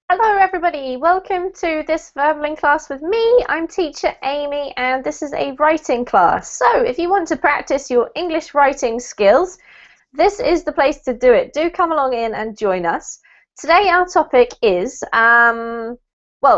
Hello everybody, welcome to this verbling class with me. I'm teacher Amy and this is a writing class. So if you want to practice your English writing skills, this is the place to do it. Do come along in and join us. Today our topic is, well,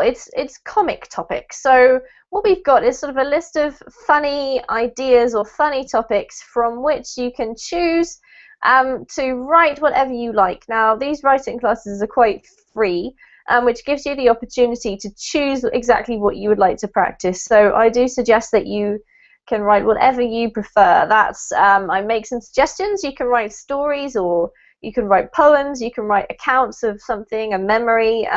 it's comic topics. So what we've got is sort of a list of funny ideas or funny topics from which you can choose to write whatever you like. Now these writing classes are quite free, which gives you the opportunity to choose exactly what you would like to practice. So I do suggest that you can write whatever you prefer. That's I make some suggestions. You can write stories, or you can write poems. You can write accounts of something, a memory.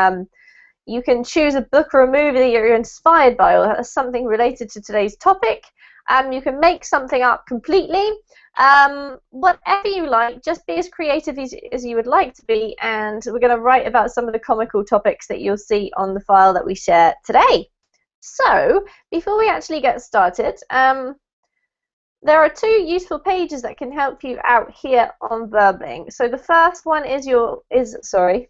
You can choose a book or a movie that you're inspired by, or something related to today's topic. You can make something up completely. Whatever you like, just be as creative as you would like to be, and we're going to write about some of the comical topics that you'll see on the file that we share today. So, before we actually get started, there are two useful pages that can help you out here on Verbling. So the first one is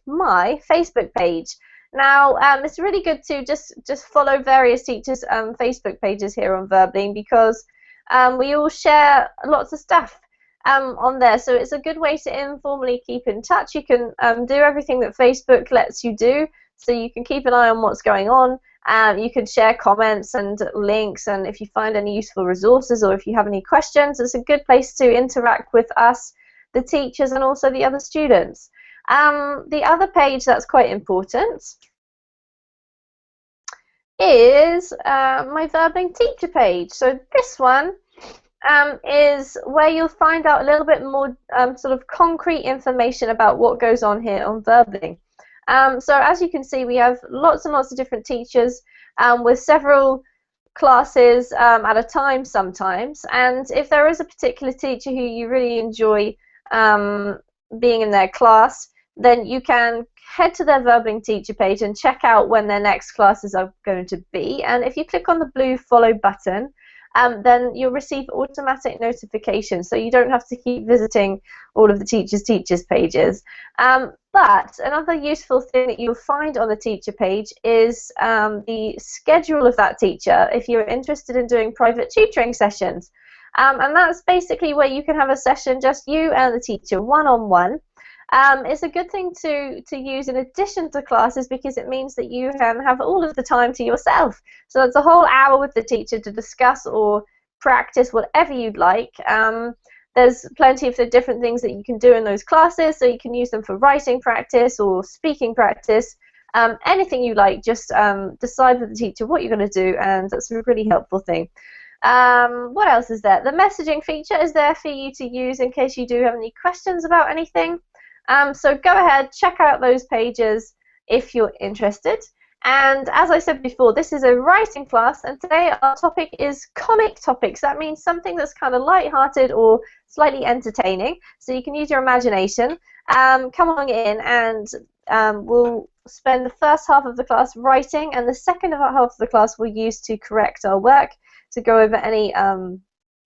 my Facebook page. Now, it's really good to just follow various teachers' Facebook pages here on Verbling, because we all share lots of stuff on there. So it's a good way to informally keep in touch. You can do everything that Facebook lets you do, so you can keep an eye on what's going on. You can share comments and links, and if you find any useful resources or if you have any questions, it's a good place to interact with us, the teachers, and also the other students. The other page that's quite important is my Verbling teacher page. So this one is where you'll find out a little bit more sort of concrete information about what goes on here on Verbling. So as you can see, we have lots and lots of different teachers with several classes at a time sometimes, and if there is a particular teacher who you really enjoy being in their class, then you can head to their Verbling teacher page and check out when their next classes are going to be. And if you click on the blue follow button, then you'll receive automatic notifications, so you don't have to keep visiting all of the teachers' pages. But another useful thing that you'll find on the teacher page is the schedule of that teacher if you're interested in doing private tutoring sessions. And that's basically where you can have a session, just you and the teacher, one-on-one. It's a good thing to use in addition to classes, because it means that you can have all of the time to yourself. So it's a whole hour with the teacher to discuss or practice whatever you'd like. There's plenty of the different things that you can do in those classes, so you can use them for writing practice or speaking practice. Anything you like, just decide with the teacher what you're going to do, and that's a really helpful thing. What else is there? The messaging feature is there for you to use in case you do have any questions about anything. So go ahead, check out those pages if you're interested. And as I said before, this is a writing class, and today our topic is comic topics. That means something that's kind of light-hearted or slightly entertaining, so you can use your imagination. Come along in, and we'll spend the first half of the class writing, and the second half of the class we'll use to correct our work, to go over any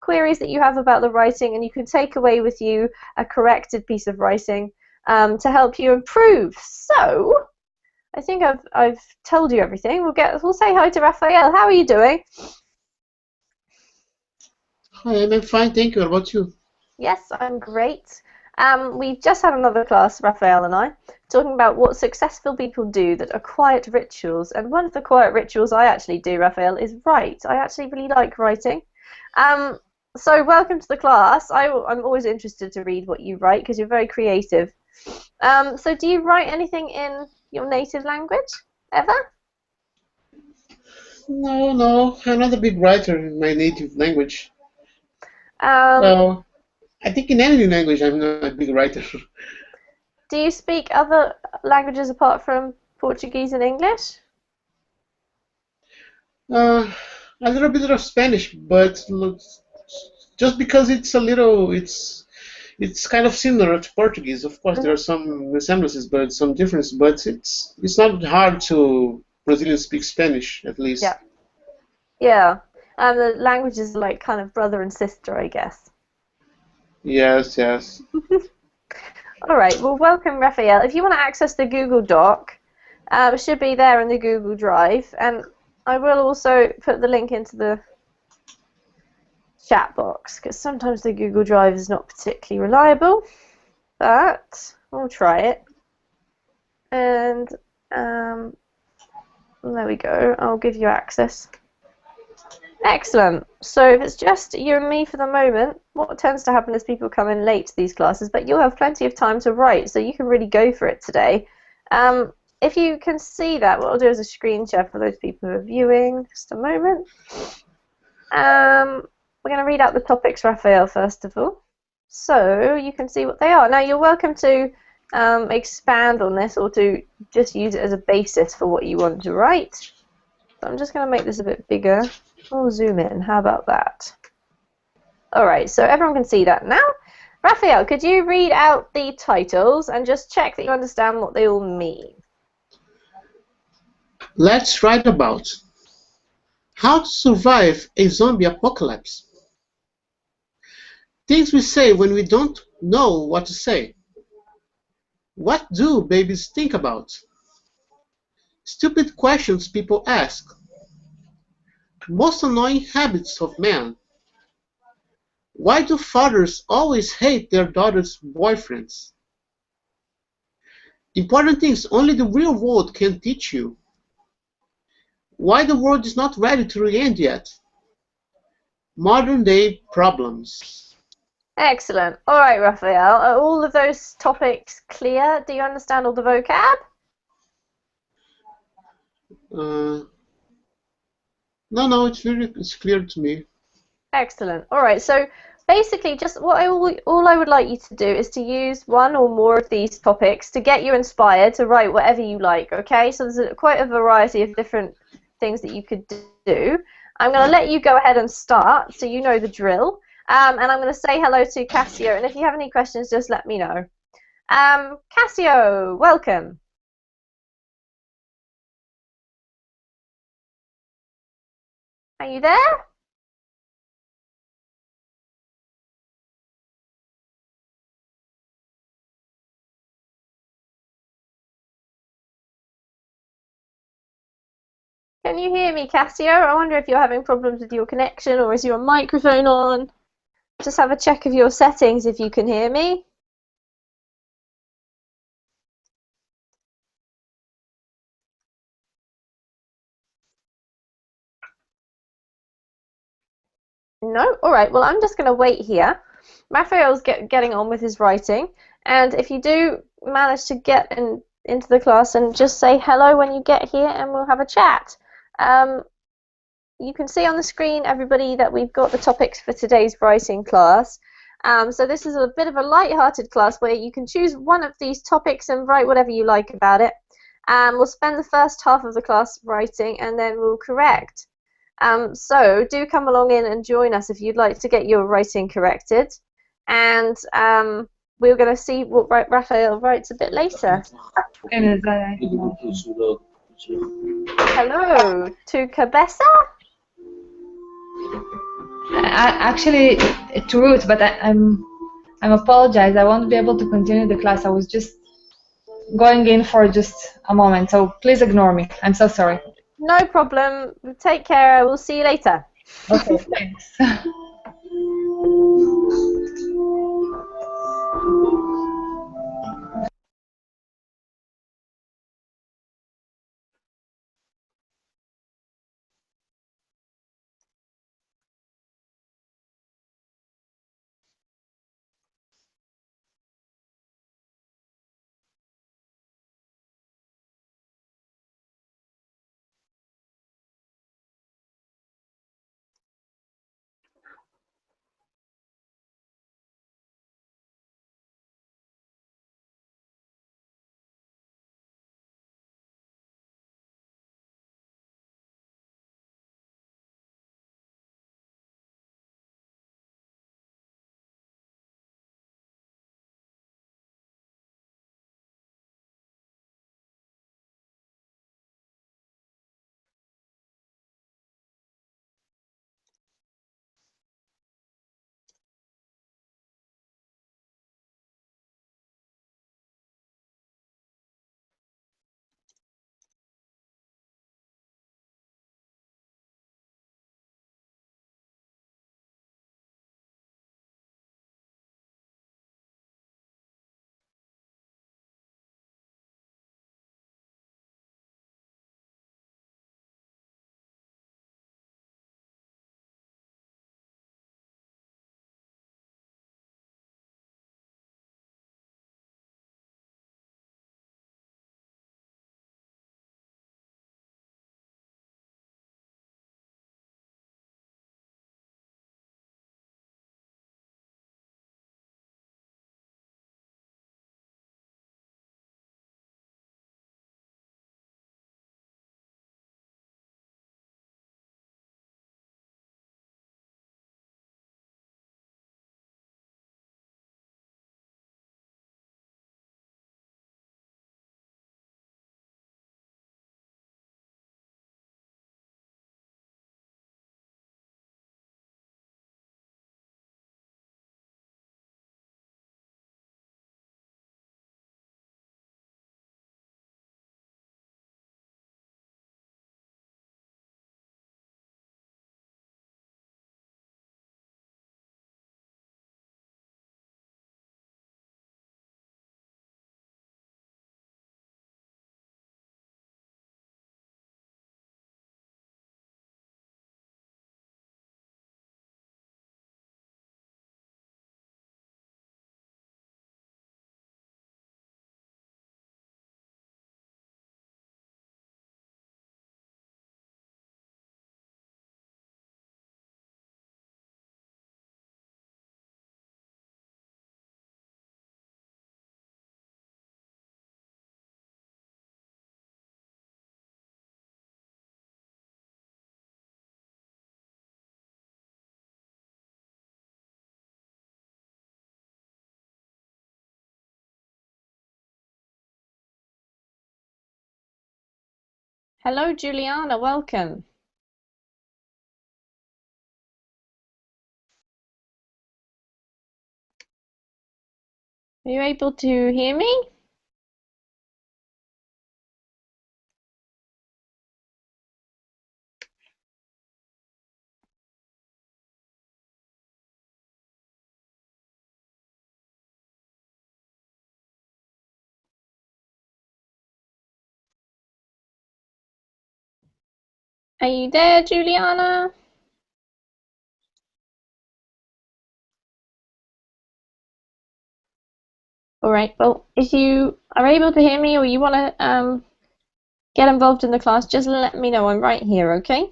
queries that you have about the writing, and you can take away with you a corrected piece of writing to help you improve. So I think I've told you everything. We'll say hi to Raphael. How are you doing? Hi, I'm fine, thank you. What about you? Yes, I'm great. We've just had another class, Raphael and I, talking about what successful people do that are quiet rituals. And one of the quiet rituals I actually do, Raphael, is write. I actually really like writing. So welcome to the class. I'm always interested to read what you write, because you're very creative. So do you write anything in your native language, ever? No, I'm not a big writer in my native language. Um, Well, I think in any language I'm not a big writer. do you speak other languages apart from Portuguese and English? Uh, a little bit of Spanish, but just because it's kind of similar to Portuguese. Of course, there are some resemblances, but some difference. But it's not hard to Brazilians speak Spanish, at least. Yeah. Yeah. The languages are like kind of brother and sister, I guess. Yes, yes. All right. Well, welcome, Raphael. If you want to access the Google Doc, It should be there in the Google Drive, and I will also put the link into the chat box because sometimes the Google Drive is not particularly reliable, but we'll try it. And there we go. I'll give you access. Excellent. So if it's just you and me for the moment, what tends to happen is people come in late to these classes, but you'll have plenty of time to write, so you can really go for it today. If you can see that, what I'll do is a screen share for those people who are viewing. Just a moment. We're going to read out the topics, Raphael, first of all, so you can see what they are. Now, you're welcome to expand on this or to just use it as a basis for what you want to write. So I'm just going to make this a bit bigger. We'll zoom in. How about that? All right, so everyone can see that now. Raphael, could you read out the titles and just check that you understand what they all mean? Let's write about how to survive a zombie apocalypse. Things we say when we don't know what to say. What do babies think about? Stupid questions people ask. Most annoying habits of men. Why do fathers always hate their daughters' boyfriends? Important things only the real world can teach you. Why the world is not ready to re-end yet. Modern day problems. Excellent. All right, Raphael. Are all of those topics clear? Do you understand all the vocab? No, it's clear to me. Excellent. All right. So basically, just all I would like you to do is to use one or more of these topics to get you inspired to write whatever you like. Okay. So there's quite a variety of different things that you could do. I'm going to let you go ahead and start, so you know the drill. And I'm going to say hello to Cassio. And if you have any questions, just let me know. Cassio, welcome. Are you there? Can you hear me, Cassio? I wonder if you're having problems with your connection or is your microphone on? Just have a check of your settings if you can hear me. No? All right. Well, I'm just going to wait here. Raphael's getting on with his writing. And if you do manage to get into the class, and just say hello when you get here and we'll have a chat. You can see on the screen, everybody, that we've got the topics for today's writing class. So this is a bit of a light-hearted class where you can choose one of these topics and write whatever you like about it. We'll spend the first half of the class writing and then we'll correct. So do come along in and join us if you'd like to get your writing corrected. And we're going to see what Raphael writes a bit later. Hello to Cabessa. Actually, to Ruth, but I'm apologize. I won't be able to continue the class. I was just going in for just a moment, so please ignore me. I'm so sorry. No problem. Take care. We'll see you later. Okay, thanks. Hello, Juliana. Welcome. Are you able to hear me? Are you there, Juliana? All right. Well, if you are able to hear me or you want to get involved in the class, just let me know. I'm right here, okay?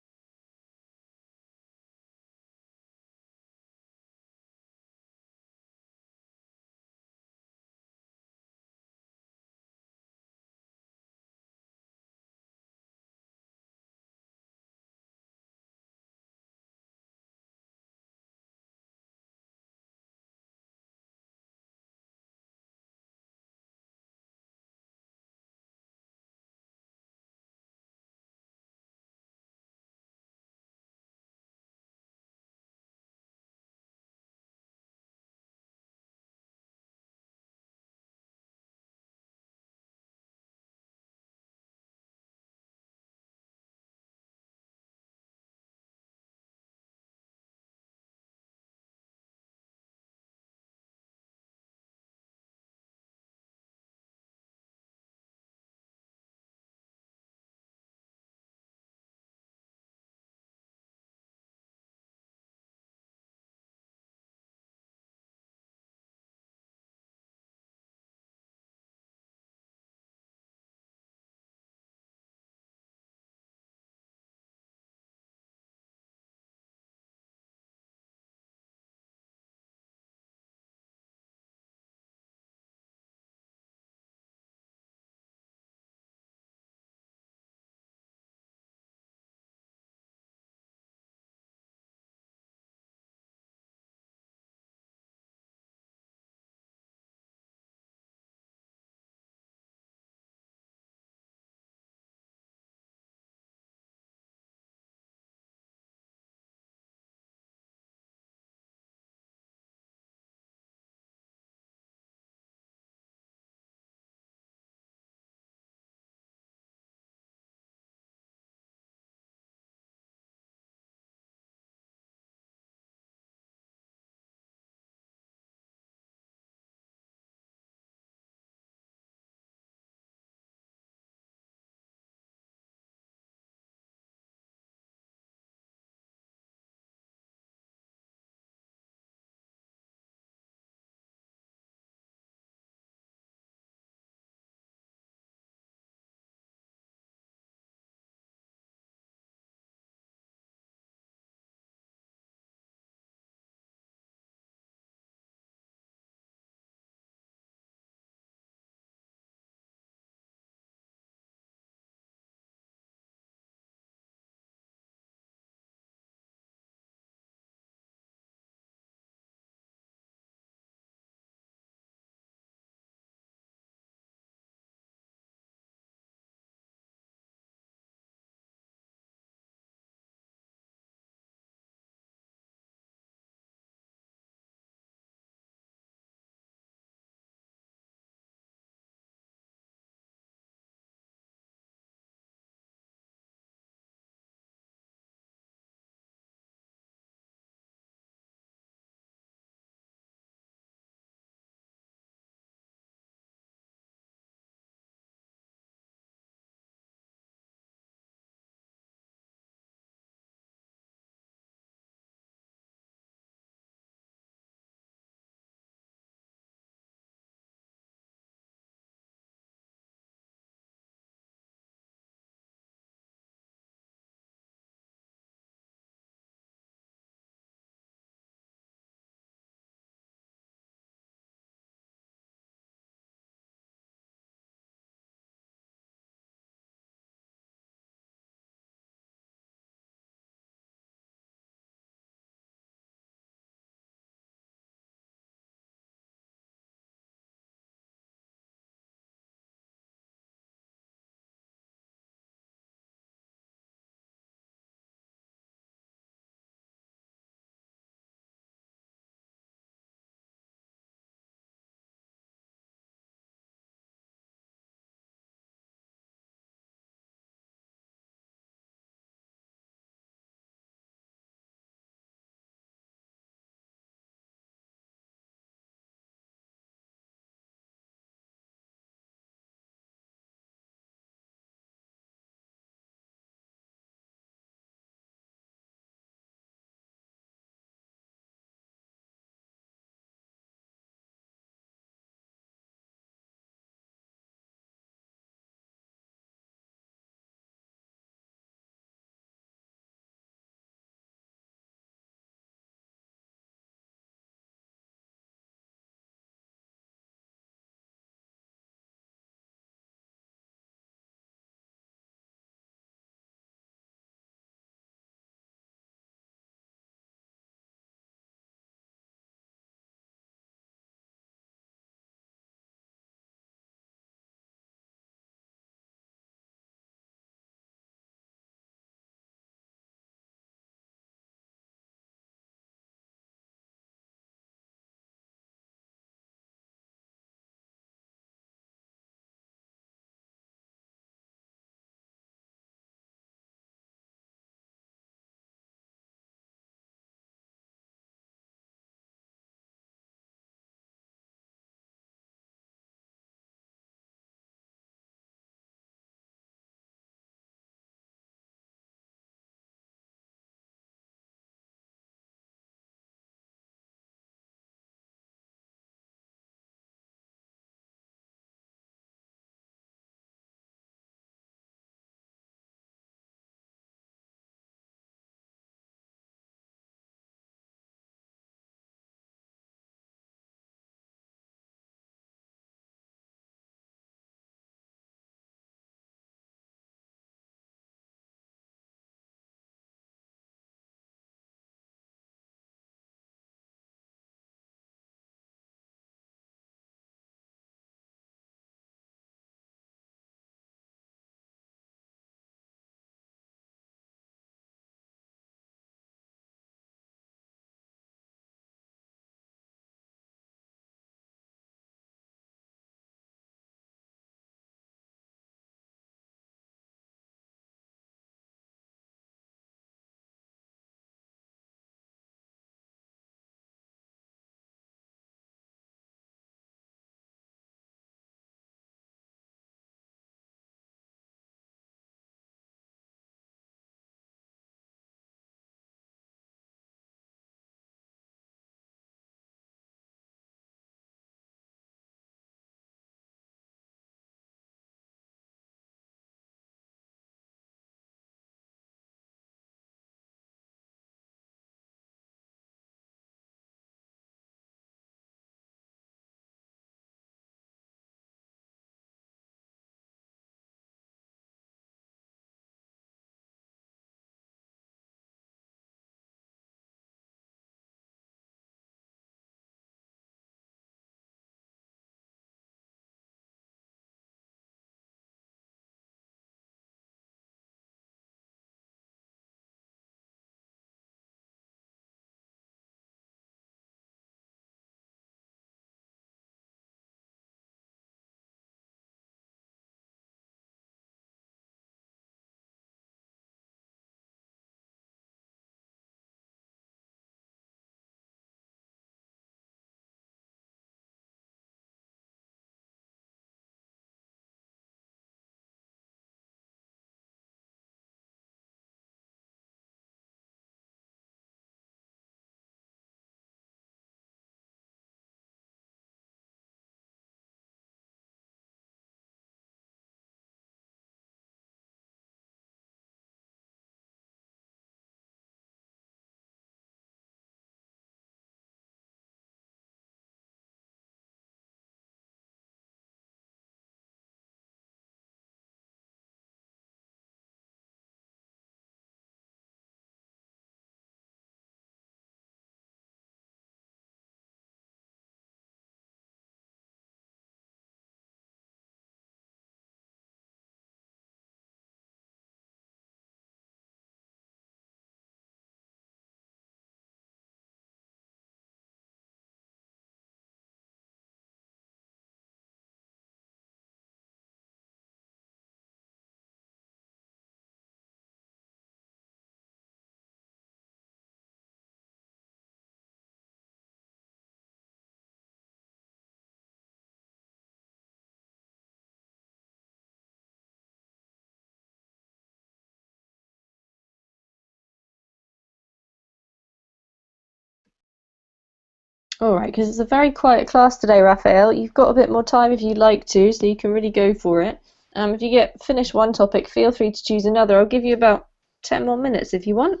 All right, because it's a very quiet class today, Raphael. You've got a bit more time if you'd like to, so you can really go for it. If you get finished one topic, feel free to choose another. I'll give you about 10 more minutes if you want.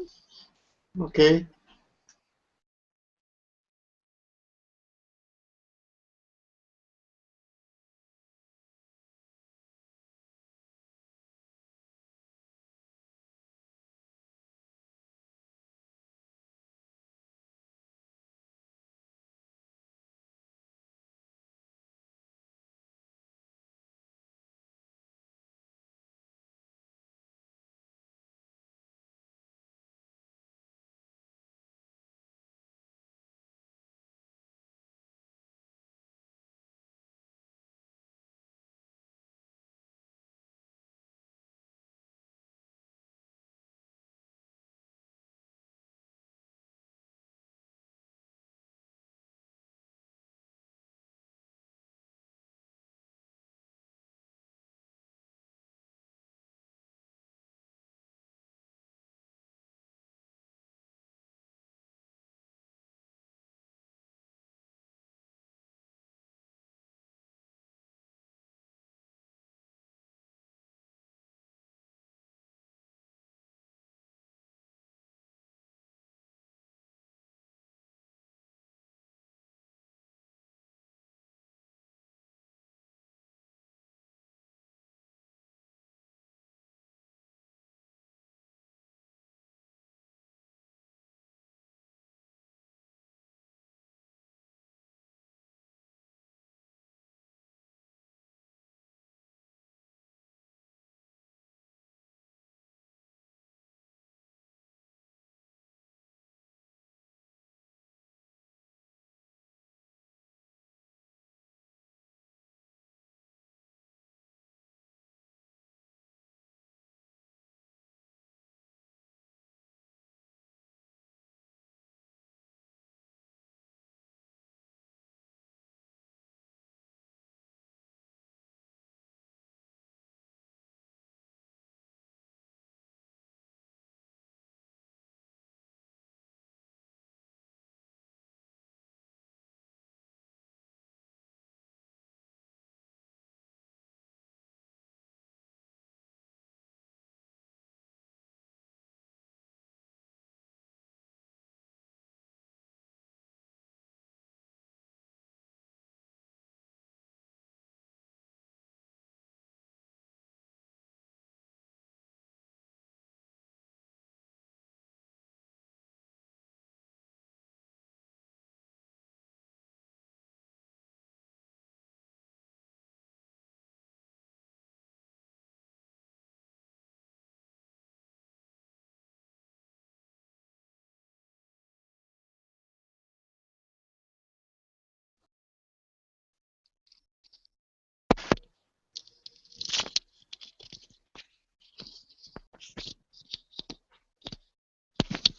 Okay.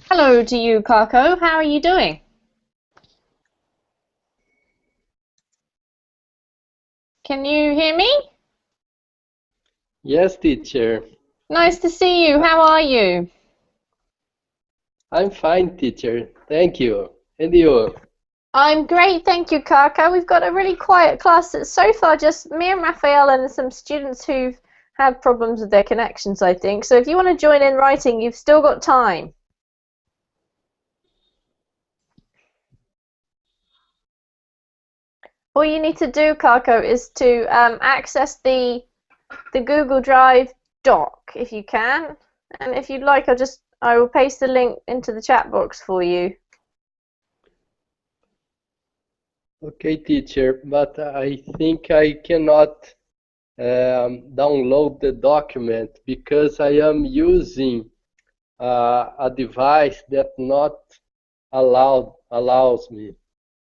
Hello to you, Kako. How are you doing? Can you hear me? Yes, teacher. Nice to see you. How are you? I'm fine, teacher. Thank you. And you? I'm great, thank you, Kako. We've got a really quiet class. It's so far just me and Raphael and some students who've had problems with their connections, I think. So if you want to join in writing, you've still got time. All you need to do, Kako, is to access the Google Drive doc if you can, and if you'd like, I will paste the link into the chat box for you. Okay, teacher, but I think I cannot download the document because I am using a device that not allows me.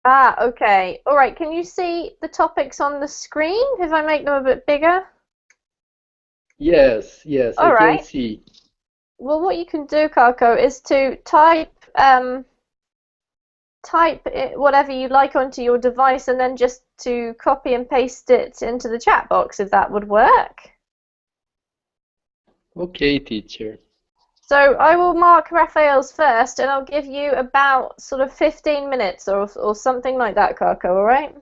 Ah, okay. All right. Can you see the topics on the screen if I make them a bit bigger? Yes, All I can right. see. Well, what you can do, Kako, is to type whatever you like onto your device and then just to copy and paste it into the chat box if that would work. Okay, teacher. So I will mark Raphael's first, and I'll give you about sort of 15 minutes or something like that, Kako, all right?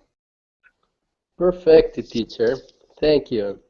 Perfect, teacher. Thank you.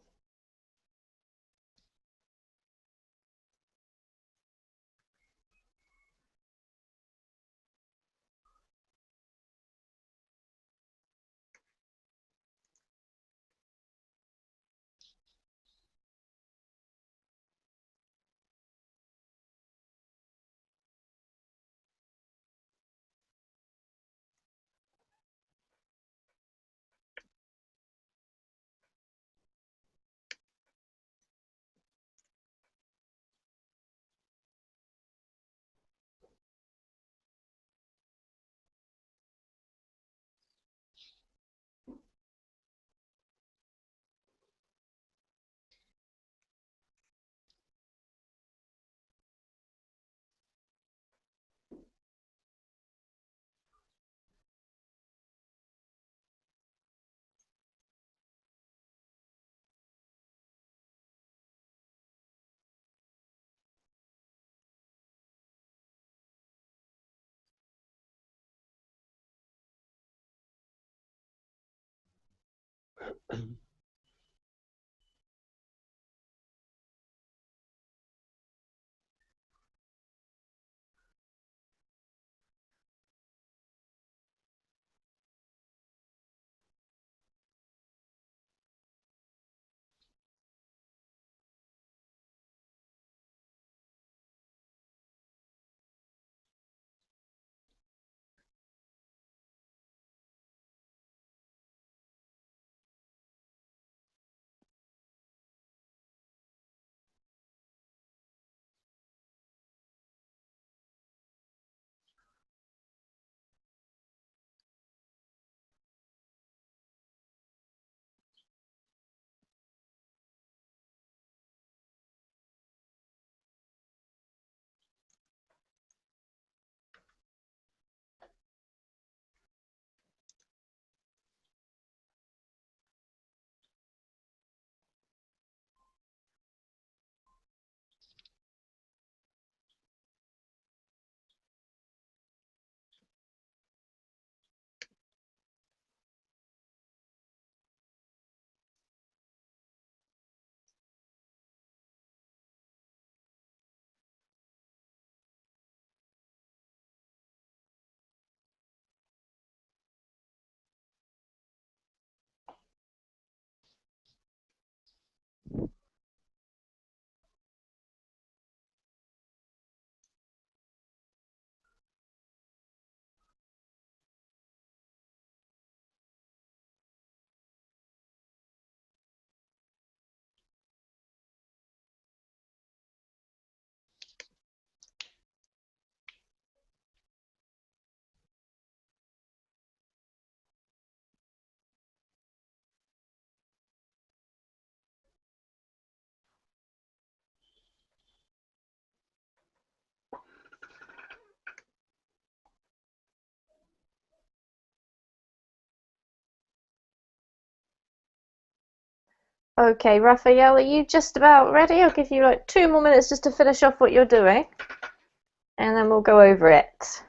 Okay, Raphael, are you just about ready? I'll give you like 2 more minutes just to finish off what you're doing, and then we'll go over it.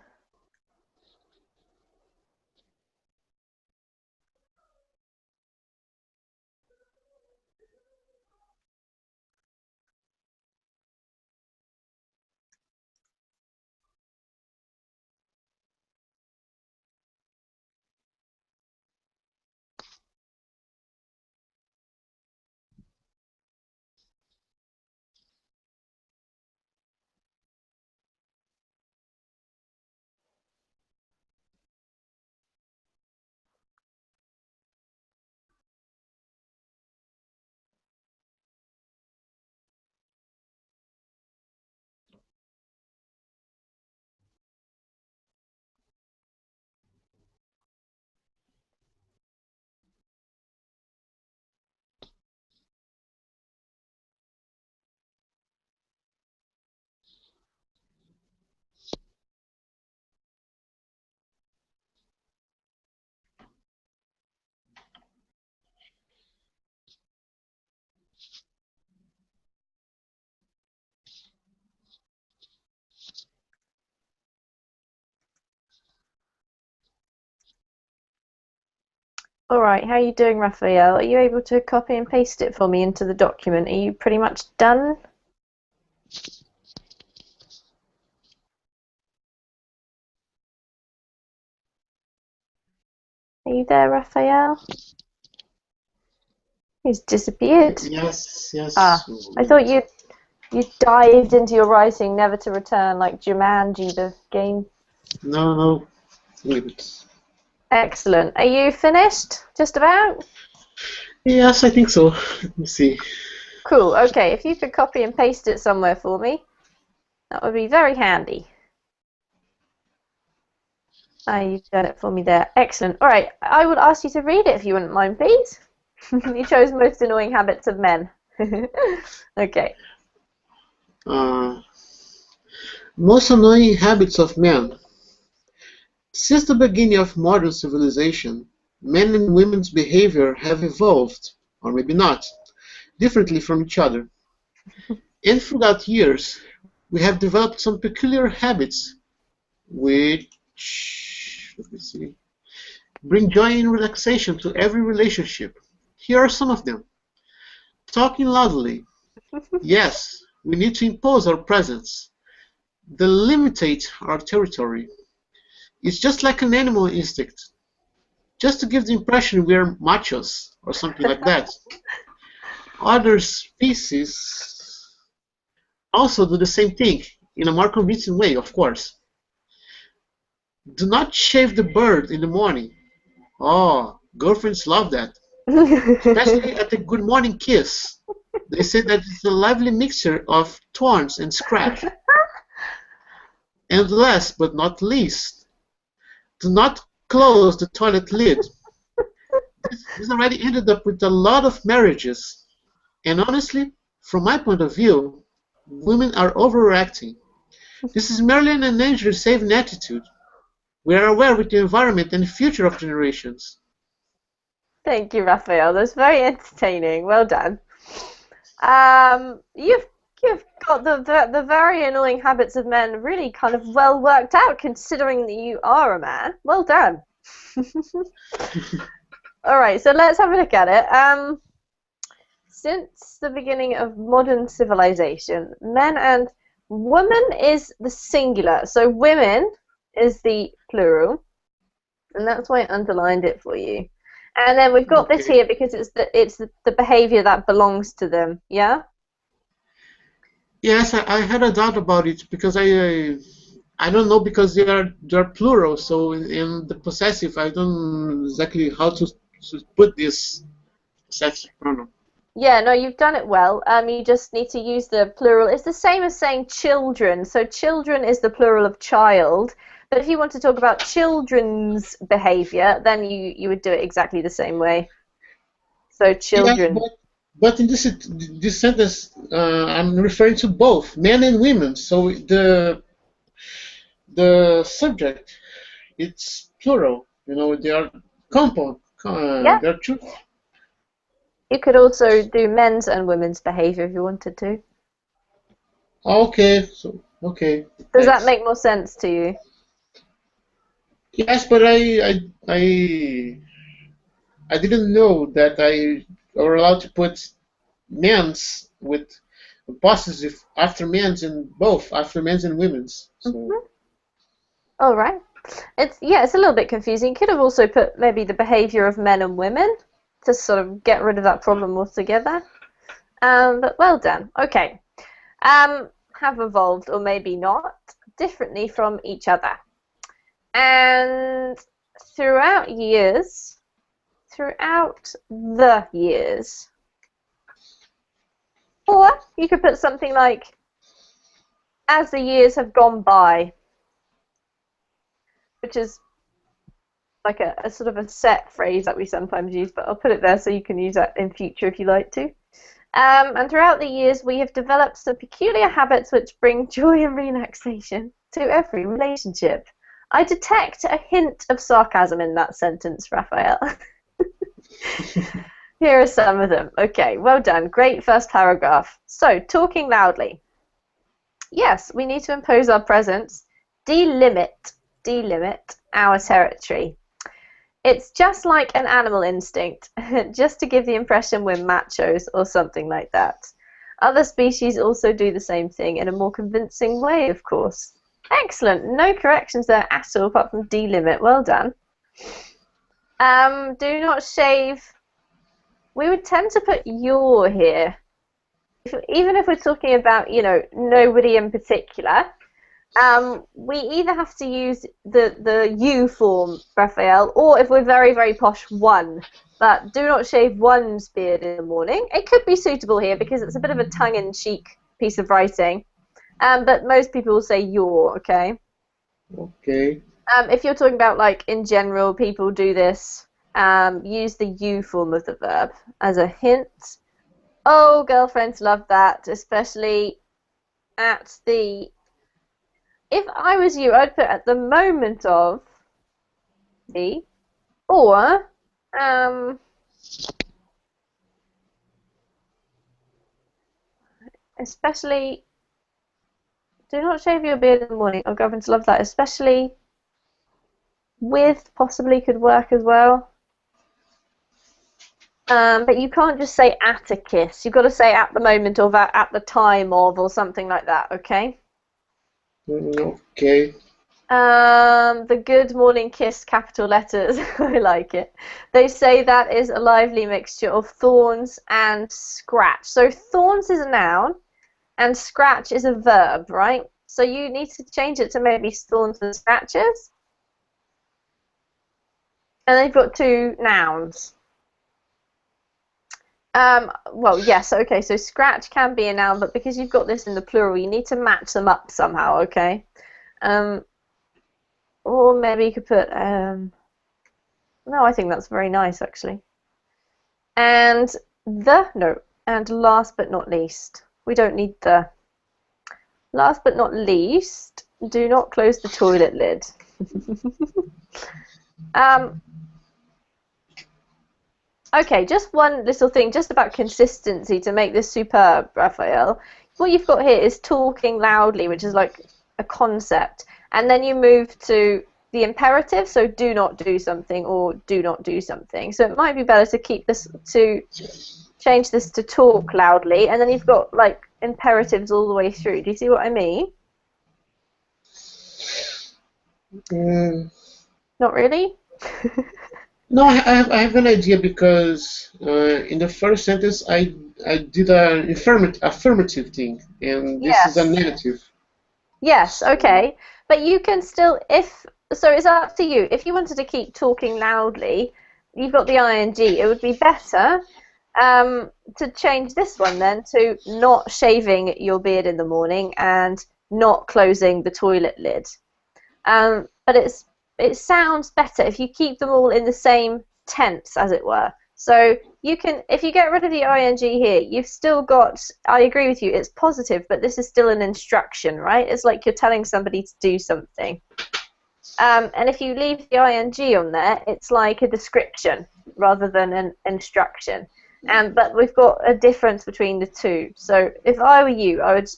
All right, how are you doing, Raphael? Are you able to copy and paste it for me into the document? Are you pretty much done? Are you there, Raphael? He's disappeared. Yes, yes. Ah, I thought you dived into your writing, never to return, like Jumanji, the game. No, no. Leave it. Excellent. Are you finished? Just about? Yes, I think so. Let me see. Cool. Okay, if you could copy and paste it somewhere for me, that would be very handy. Ah, you've done it for me there. Excellent. All right, I would ask you to read it if you wouldn't mind, please. You chose most annoying habits of men. Okay. Uh, Most annoying habits of man. Since the beginning of modern civilization, men and women's behavior have evolved, or maybe not, differently from each other. And throughout years, we have developed some peculiar habits which, let me see, bring joy and relaxation to every relationship. Here are some of them. Talking loudly. Yes, we need to impose our presence, delimitate our territory. It's just like an animal instinct, just to give the impression we're machos or something like that. Other species also do the same thing, in a more convincing way, of course. Do not shave the bird in the morning. Oh, girlfriends love that, especially at the good morning kiss. They say that it's a lively mixture of thorns and scratch. And last but not least, do not close the toilet lid. This already ended up with a lot of marriages. And honestly, from my point of view, women are overreacting. This is merely an energy-saving attitude. We are aware with the environment and the future of generations. Thank you, Raphael. That's very entertaining. Well done. You've got the very annoying habits of men really kind of well worked out, considering that you are a man. Well done. All right, so let's have a look at it. Since the beginning of modern civilization, men and woman is the singular, so women is the plural, and that's why I underlined it for you. And then we've got this Okay. here because it's the behavior that belongs to them. Yeah. Yes, I had a doubt about it because I don't know because they are plural. So in the possessive, I don't exactly how to put this possessive pronoun. Yeah, no, you've done it well. You just need to use the plural. It's the same as saying children. So children is the plural of child. But if you want to talk about children's behavior, then you would do it exactly the same way. So Yes, children. but in this sentence, I'm referring to both men and women. So the subject it's plural. You know, they are compound. Yeah. They are two. You could also do men's and women's behavior if you wanted to. Okay, so okay. Does that Thanks. make more sense to you? Yes, but I didn't know that I were allowed to put men's with possessive after men's and both after men's and women's. So Mhm. All right. It's a little bit confusing. You could have also put maybe the behavior of men and women to sort of get rid of that problem altogether. But well done. Okay. Have evolved, or maybe not, differently from each other. And throughout the years, or you could put something like, as the years have gone by, which is like a sort of a set phrase that we sometimes use, but I'll put it there so you can use that in future if you like to. And throughout the years, we have developed some peculiar habits which bring joy and relaxation to every relationship. I detect a hint of sarcasm in that sentence, Raphael. Here are some of them. Okay, well done. Great first paragraph. So, talking loudly. Yes, we need to impose our presence, delimit our territory. It's just like an animal instinct, just to give the impression we're machos or something like that. Other species also do the same thing in a more convincing way, of course. Excellent. No corrections there at all, apart from delimit. Well done. Do not shave. We would tend to put your here. Even if we're talking about, you know, nobody in particular, we either have to use the you form, Raphael, or if we're very, very posh, one. But do not shave one's beard in the morning. It could be suitable here because it's a bit of a tongue-in-cheek piece of writing. But most people will say your, okay? Okay. If you're talking about, like, in general, people do this, use the you form of the verb as a hint. Oh, girlfriends love that, especially at the... If I was you, I'd put at the moment of the, or, especially, do not shave your beard in the morning. Oh, girlfriends love that, especially with possibly could work as well. But you can't just say at a kiss. You've got to say at the moment of, at the time of, or something like that, okay? Okay. The good morning kiss, capital letters. I like it. They say that is a lively mixture of thorns and scratch. So thorns is a noun and scratch is a verb, right? So you need to change it to maybe thorns and scratches. And they've got two nouns. Well, yes, okay, so scratch can be a noun, but because you've got this in the plural, you need to match them up somehow, okay? Or maybe you could put, no, I think that's very nice, actually. And and last but not least. We don't need the. Last but not least, do not close the toilet lid. Okay, just one little thing, just about consistency to make this superb, Raphael. What you've got here is talking loudly, which is like a concept. And then you move to the imperative, so do not do something or do not do something. So it might be better to keep this, to change this to talk loudly, and then you've got like imperatives all the way through. Do you see what I mean? Not really? No, I have an idea because in the first sentence I did an affirmative thing, and this is a negative. Yes, okay. But you can still, so it's up to you. If you wanted to keep talking loudly, you've got the ing. It would be better to change this one then to not shaving your beard in the morning and not closing the toilet lid. But it sounds better if you keep them all in the same tense, as it were. So you can, if you get rid of the ing here, you've still got, I agree with you, it's positive, but this is still an instruction, right? It's like you're telling somebody to do something. And if you leave the ing on there, it's like a description rather than an instruction. But we've got a difference between the two. So if I were you, I would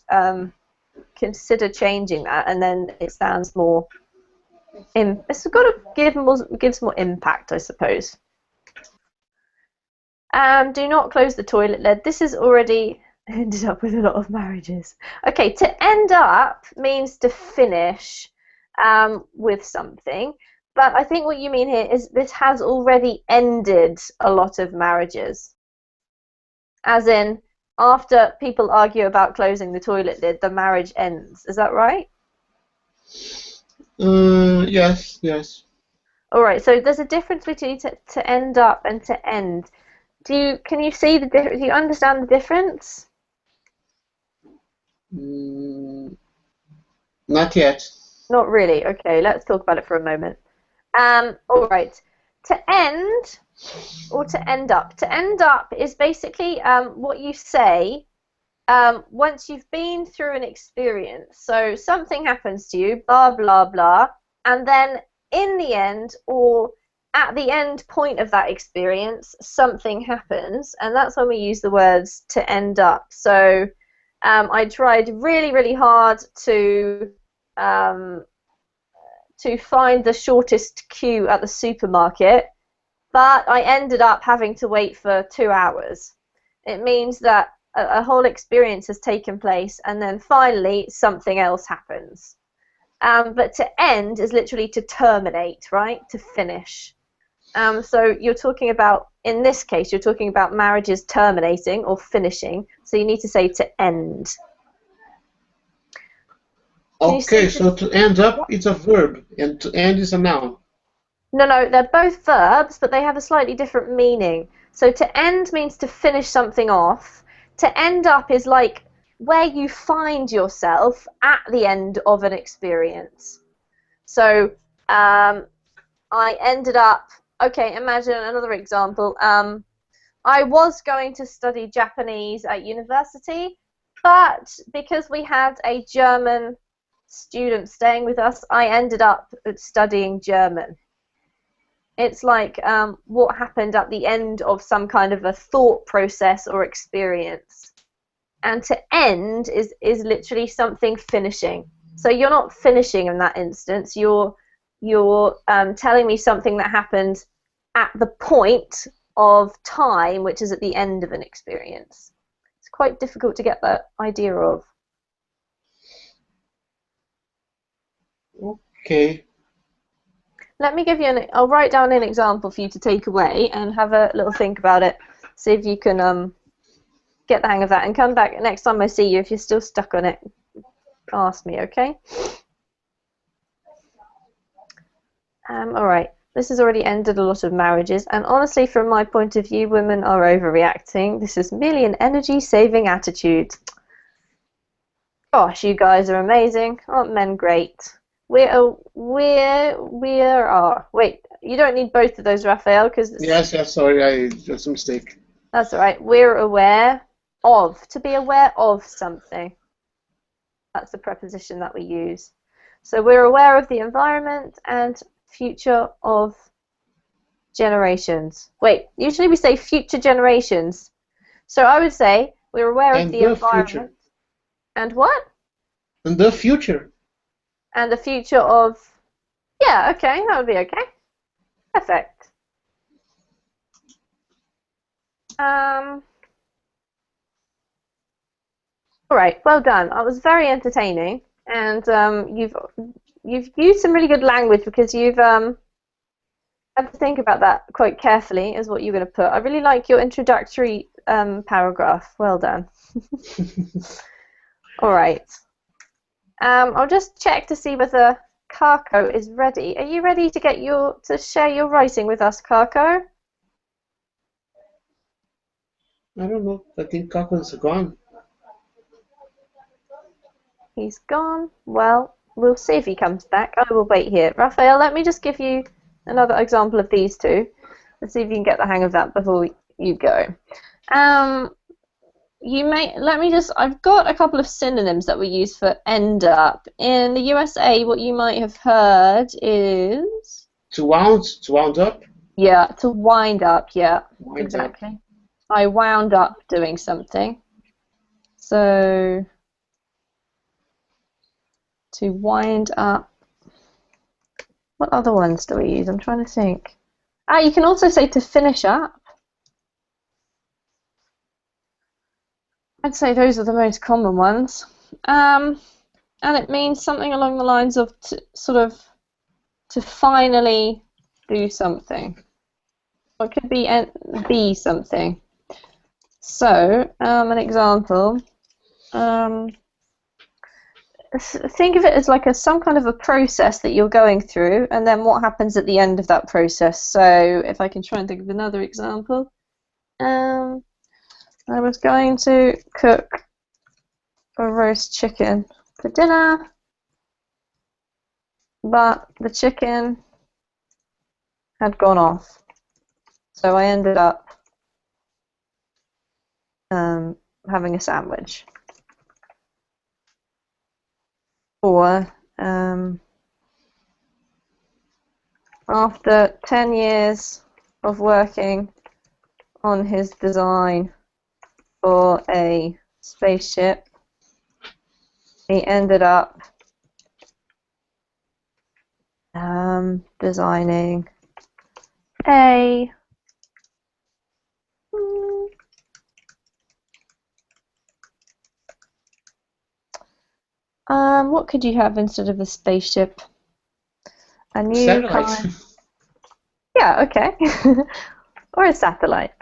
consider changing that, and then it sounds more... It's got to gives more impact, I suppose. Do not close the toilet lid. This has already ended up with a lot of marriages. Okay, to end up means to finish with something. But I think what you mean here is this has already ended a lot of marriages. As in, after people argue about closing the toilet lid, the marriage ends. Is that right? Yes. All right. So there's a difference between to end up and to end. Can you see the difference? Do you understand the difference? Not yet. Not really. Okay. Let's talk about it for a moment. All right. To end or to end up. To end up is basically what you say once you've been through an experience. So something happens to you, blah, blah, blah, and then in the end or at the end point of that experience, something happens, and that's when we use the words to end up. So I tried really, really hard to find the shortest queue at the supermarket, but I ended up having to wait for 2 hours. It means that a whole experience has taken place, and then finally something else happens. But to end is literally to terminate, right? To finish. So you're talking about, in this case, you're talking about marriages terminating or finishing. So you need to say to end. Okay, so to end up, it's a verb, and to end is a noun. No, they're both verbs, but they have a slightly different meaning. So to end means to finish something off. To end up is like where you find yourself at the end of an experience. So I ended up, okay, imagine another example. I was going to study Japanese at university, but because we had a German student staying with us, I ended up studying German. It's like what happened at the end of some kind of a thought process or experience. And to end is literally something finishing. So you're not finishing in that instance. You're telling me something that happened at the point of time, which is at the end of an experience. It's quite difficult to get that idea of. Okay. Let me give you I'll write down an example for you to take away and have a little think about it. See if you can get the hang of that, and come back next time I see you. If you're still stuck on it, ask me, okay? Alright, this has already ended a lot of marriages, and honestly, from my point of view, women are overreacting. This is merely an energy-saving attitude. Gosh, you guys are amazing. Aren't men great? We are. Wait, you don't need both of those, Raphael, because... Yes, sorry, that's a mistake. That's alright. We're aware of. To be aware of something. That's the preposition that we use. So we're aware of the environment and future of generations. Wait, usually we say future generations. So I would say we're aware of the environment. Future. And what? And the future. And the future of... Yeah, okay, that would be okay. Perfect. All right, well done. That was very entertaining, and you've used some really good language, because you've had to think about that quite carefully as what you're going to put. I really like your introductory paragraph. Well done. All right. I'll just check to see whether Kako is ready. Are you ready to share your writing with us, Kako? I don't know. I think Comical is gone. He's gone. Well, we'll see if he comes back. I will wait here. Raphael, let me just give you another example of these two. Let's see if you can get the hang of that before you go. I've got a couple of synonyms that we use for end up. In the USA, what you might have heard is... To wound up? Yeah, to wind up, yeah. Wind exactly. up. I wound up doing something. So, to wind up. What other ones do we use? I'm trying to think. You can also say to finish up. I'd say those are the most common ones. And it means something along the lines of to finally do something. Or it could be something. So, an example. Think of it as like some kind of a process that you're going through, and then what happens at the end of that process. So, if I can try and think of another example. I was going to cook a roast chicken for dinner, but the chicken had gone off. So I ended up having a sandwich. Or after 10 years of working on his design for a spaceship, he ended up designing a What could you have instead of a spaceship? A new Satellite. kind. Yeah, okay. Or a satellite.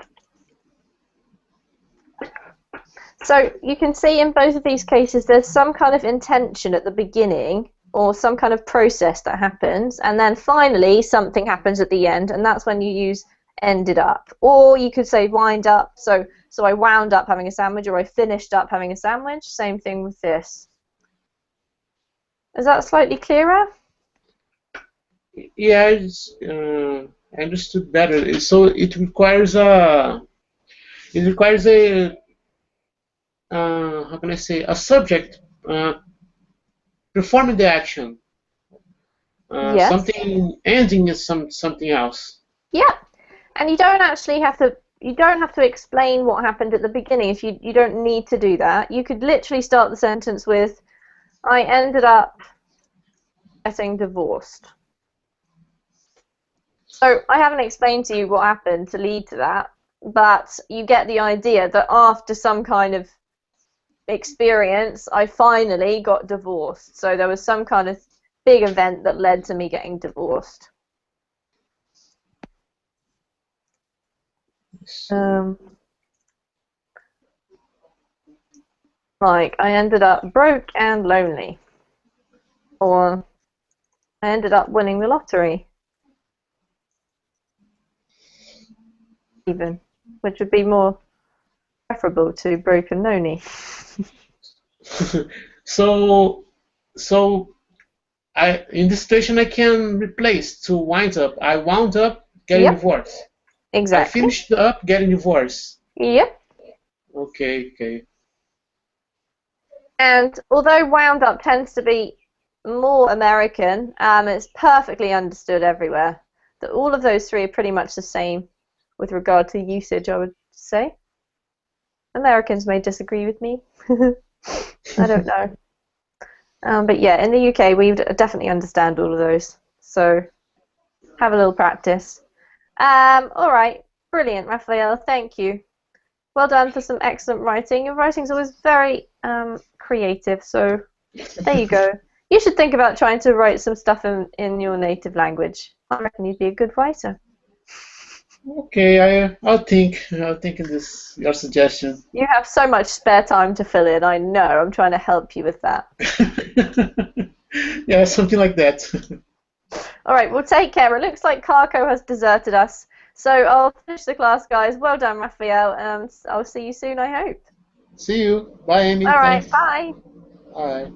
So you can see in both of these cases there's some kind of intention at the beginning or some kind of process that happens, and then finally something happens at the end, and that's when you use ended up. Or you could say wind up, so I wound up having a sandwich, or I finished up having a sandwich. Same thing with this. Is that slightly clearer? Yeah, I understood better. So it requires a how can I say, a subject performing the action. Yes. Something ending is something else. Yeah. And you don't actually have to. You don't have to explain what happened at the beginning. If you don't need to do that, you could literally start the sentence with, "I ended up getting divorced." So I haven't explained to you what happened to lead to that, but you get the idea that after some kind of experience, I finally got divorced. So there was some kind of big event that led to me getting divorced. Like, I ended up broke and lonely. Or I ended up winning the lottery. Even. Which would be more preferable to broke and lonely. So in this situation I can replace to wind up. I wound up getting Yep, divorced. I exactly. finished up getting divorced. Yep. Okay. And although wound up tends to be more American, it's perfectly understood everywhere. That all of those three are pretty much the same with regard to usage, I would say. Americans may disagree with me. I don't know. But yeah, in the UK, we definitely understand all of those. So have a little practice. All right. Brilliant, Raphael. Thank you. Well done for some excellent writing. Your writing's always very creative, so there you go. You should think about trying to write some stuff in your native language. I reckon you'd be a good writer. Okay, I'll think of this your suggestion. You have so much spare time to fill in, I know. I'm trying to help you with that. Yeah, something like that. All right, well, take care. It looks like Carco has deserted us. So I'll finish the class, guys. Well done, Raphael. I'll see you soon, I hope. See you. Bye, Amy. All right, Thanks. bye. Bye.